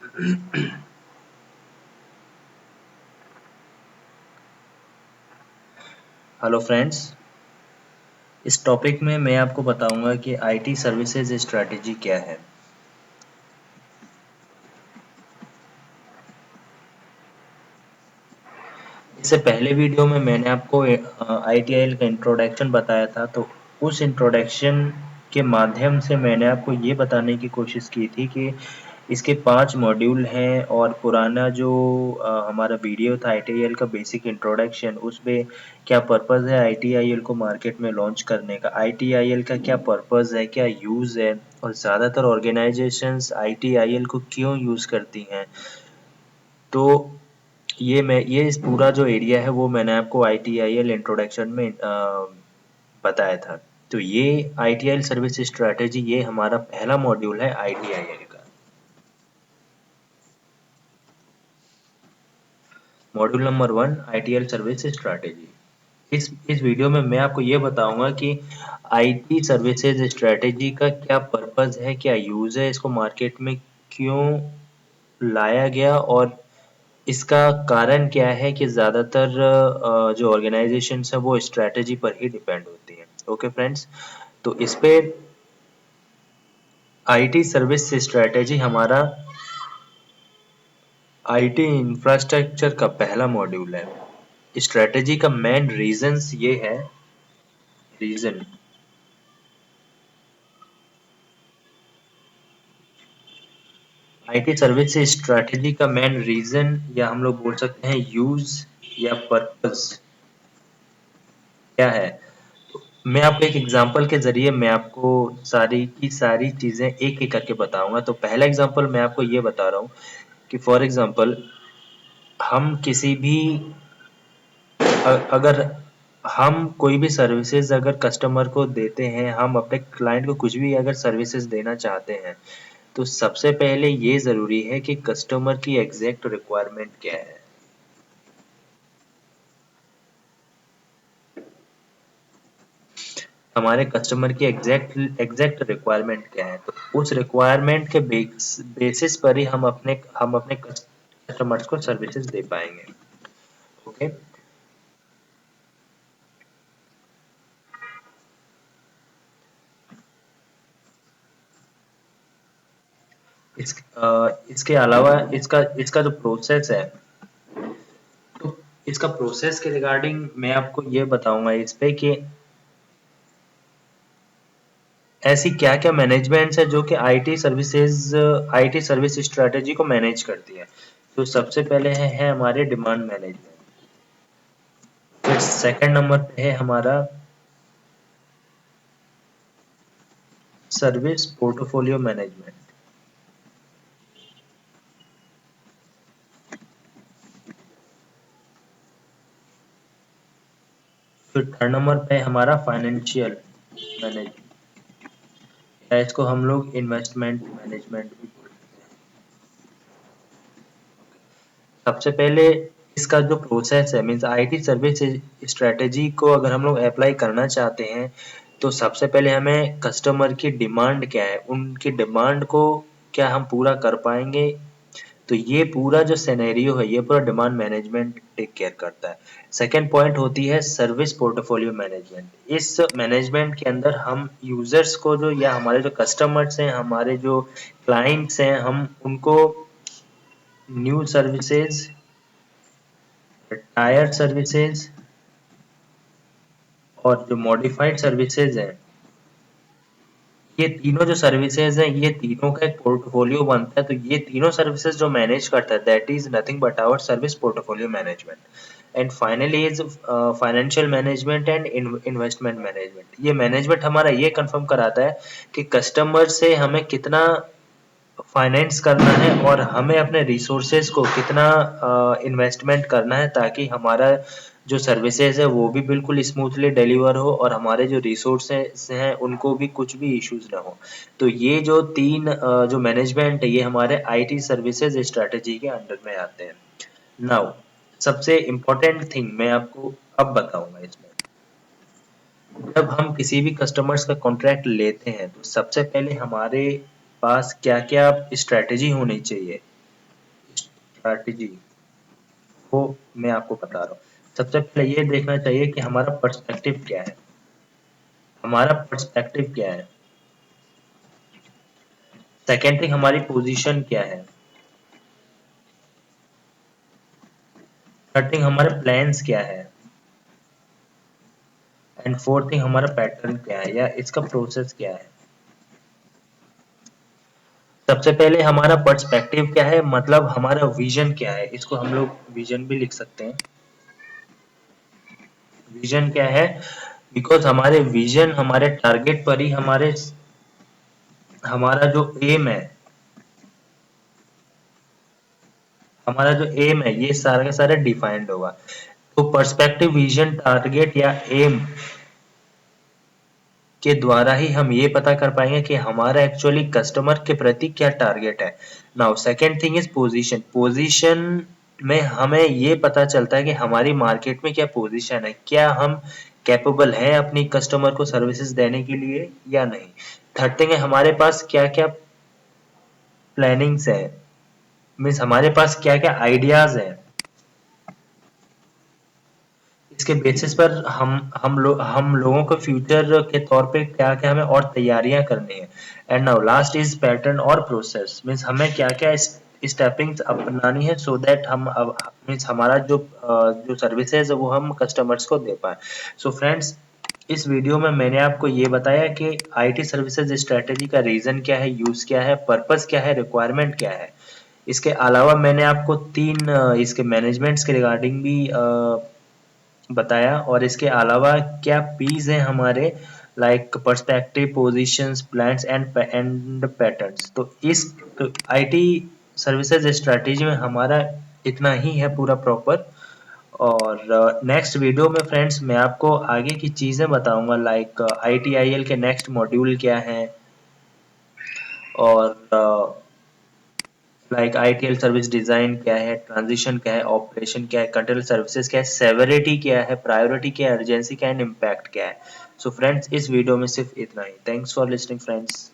Hello friends. इस topic में मैं आपको बताऊंगा कि आईटी सर्विसेज स्ट्रैटेजी क्या है। इससे पहले वीडियो में मैंने आपको आईटीआईएल का इंट्रोडक्शन बताया था, तो उस इंट्रोडक्शन के माध्यम से मैंने आपको ये बताने की कोशिश की थी कि इसके 5 मॉड्यूल हैं और पुराना जो हमारा वीडियो था आईटीआईएल का बेसिक इंट्रोडक्शन, उसमें क्या पर्पस है आईटीआईएल को मार्केट में लॉन्च करने का, आईटीआईएल का क्या पर्पस है, क्या यूज़ है और ज़्यादातर ऑर्गेनाइजेशंस आईटीआईएल को क्यों यूज़ करती हैं। तो ये इस पूरा जो एरिया है वो मैंने आपको आईटीआईएल इंट्रोडक्शन में बताया था। तो ये आईटीआईएल सर्विस स्ट्रैटेजी, ये हमारा पहला मॉड्यूल है आईटीआईएल का। Module number 1 ITL service strategy. इस वीडियो में मैं आपको ये बताऊंगा कि आईटी सर्विसेज स्ट्रैटेजी का क्या पर्पस है, क्या यूज है, इसको मार्केट में क्यों लाया गया और इसका कारण क्या है कि ज़्यादातर जो ऑर्गेनाइजेशंस है वो स्ट्रैटेजी पर ही डिपेंड होती है। ओके फ्रेंड्स, तो इस पे आईटी सर्विस स्ट्रैटेजी हमारा आईटी इंफ्रास्ट्रक्चर का पहला मॉड्यूल है। स्ट्रैटेजी का मेन रीजंस ये है। रीजन आईटी सर्विस स्ट्रैटेजी का मेन रीजन या हम लोग बोल सकते हैं यूज या पर्पस क्या है। मैं आपको एक एग्जांपल के ज़रिए मैं आपको सारी की सारी चीज़ें एक-एक करके बताऊँगा। तो पहला एग्जांपल मैं आपको ये बता रहा हूँ कि फॉर एग्जांपल हम किसी भी अगर हम कोई भी सर्विसेज अगर कस्टमर को देते हैं, हम अपने क्लाइंट को कुछ भी अगर सर्विसेज देना चाहते हैं, तो सबसे पहले ये ज़रूरी है कि कस्टमर की एग्जैक्ट रिक्वायरमेंट क्या है। हमारे कस्टमर की एग्जैक्ट रिक्वायरमेंट क्या है, तो उस रिक्वायरमेंट के बेसिस पर ही हम अपने कस्टमर्स को सर्विसेज दे पाएंगे। ओके। इसके अलावा इसका इसका जो प्रोसेस है, तो इसका प्रोसेस के रिगार्डिंग मैं आपको ये बताऊंगा इस पे कि ऐसी क्या-क्या मैनेजमेंट्स है जो कि आईटी सर्विस स्ट्रेटेजी को मैनेज करती है। तो सबसे पहले है हमारे डिमांड मैनेजमेंट। फिर सेकंड नंबर पे है हमारा सर्विस पोर्टफोलियो मैनेजमेंट। फिर थर्ड नंबर पे है हमारा फाइनेंशियल मैनेजमेंट, या इसको हम लोग इन्वेस्टमेंट मैनेजमेंट भी बोलते हैं। सबसे पहले इसका जो प्रोसेस है, मीन्स आईटी सर्विस स्ट्रेटेजी को अगर हम लोग अप्लाई करना चाहते हैं, तो सबसे पहले हमें कस्टमर की डिमांड क्या है, उनकी डिमांड को क्या हम पूरा कर पाएंगे। तो ये पूरा जो सिनेरियो है, ये पूरा डिमांड मैनेजमेंट टेक केयर करता है। सेकंड पॉइंट होती है सर्विस पोर्टफोलियो मैनेजमेंट। इस मैनेजमेंट के अंदर हम यूजर्स को, जो या हमारे जो कस्टमर्स हैं, हमारे जो क्लाइंट्स हैं, हम उनको न्यू सर्विसेज, टायर सर्विसेज और जो मॉडिफाइड सर्विसेज हैं, ये तीनों जो सर्विसेज हैं, ये तीनों का एक पोर्टफोलियो बनता है। तो ये तीनों सर्विसेज जो मैनेज करता है, that is nothing but our service portfolio management. And finally is financial management and investment management. ये मैनेजमेंट हमारा ये कंफर्म कराता है कि कस्टमर से हमें कितना फाइनेंस करना है और हमें अपने रिसोर्सेज को कितना इन्वेस्टमेंट करना है, ताकि हमारा जो सर्विसेज है वो भी बिल्कुल स्मूथली डिलीवर हो और हमारे जो रिसोर्सेज हैं उनको भी कुछ भी इश्यूज ना हो। तो ये जो तीन जो मैनेजमेंट है, ये हमारे आईटी सर्विसेज स्ट्रेटेजी के अंडर में आते हैं। नाउ सबसे इम्पोर्टेंट थिंग मैं आपको अब बताऊंगा इसमें। जब हम किसी भी कस्टमर्स का कॉन्ट्रैक्ट लेते हैं, तो सबसे पहले हमारे पास क्या क्या स्ट्रेटेजी होनी चाहिए। स्ट्रैटेजी वो मैं आपको बता रहा हूँ। सबसे पहले ये देखना चाहिए कि हमारा पर्सपेक्टिव क्या है, हमारा पर्सपेक्टिव क्या है। सेकेंड थिंग, हमारी पोजीशन क्या है। थर्ड थिंग, हमारे प्लान्स क्या है। एंड फोर्थ थिंग, हमारा पैटर्न क्या है या इसका प्रोसेस क्या है। सबसे पहले हमारा पर्सपेक्टिव क्या है, मतलब हमारा विजन क्या है, इसको हम लोग विजन भी लिख सकते हैं। विजन क्या है, बिकॉज हमारे विजन, हमारे टारगेट पर ही हमारा जो एम है, हमारा जो एम है ये सारा का सारा डिफाइंड होगा। तो पर्सपेक्टिव, विजन, टारगेट या एम के द्वारा ही हम ये पता कर पाएंगे कि हमारा एक्चुअली कस्टमर के प्रति क्या टारगेट है। Now second thing is position. Position में हमें ये पता चलता है कि हमारी मार्केट में क्या पोजीशन है, क्या हम कैपेबल हैं अपनी कस्टमर को सर्विसेज देने के लिए या नहीं। थर्ड थिंग है, हमारे पास क्या क्या प्लानिंग्स है, मीन्स हमारे पास क्या क्या आइडियाज है। इसके बेसिस पर हम लोगों को फ्यूचर के तौर पे क्या क्या हमें और तैयारियां करनी है। And now last is pattern और प्रोसेस, मीन्स हमें क्या क्या स्टेपिंग्स अपनानी है सो दैट हम अब मीन्स हमारा जो सर्विसेज है वो हम कस्टमर्स को दे पाए। सो फ्रेंड्स, इस वीडियो में मैंने आपको ये बताया कि आईटी सर्विसेज स्ट्रेटेजी का रीजन क्या है, यूज क्या है, पर्पस क्या है, रिक्वायरमेंट क्या है। इसके अलावा मैंने आपको तीन इसके मैनेजमेंट्स के रिगार्डिंग भी बताया, और इसके अलावा क्या पीस हैं हमारे, like perspective, positions, plans and patterns. तो इस आईटी सर्विसेज स्ट्रेटेजी में हमारा इतना ही है पूरा प्रॉपर। और नेक्स्ट वीडियो में फ्रेंड्स मैं आपको आगे की चीज़ें बताऊंगा, लाइक आईटीआईएल के नेक्स्ट मॉड्यूल क्या है, और लाइक आईटीएल सर्विस डिजाइन क्या है, ट्रांजिशन क्या है, ऑपरेशन क्या है, कंट्रोल सर्विसेज क्या है, सेवरिटी क्या है, प्रायोरिटी क्या है, अर्जेंसी क्या है, इम्पैक्ट क्या है। सो फ्रेंड्स, इस वीडियो में सिर्फ इतना ही। Thanks for listening friends.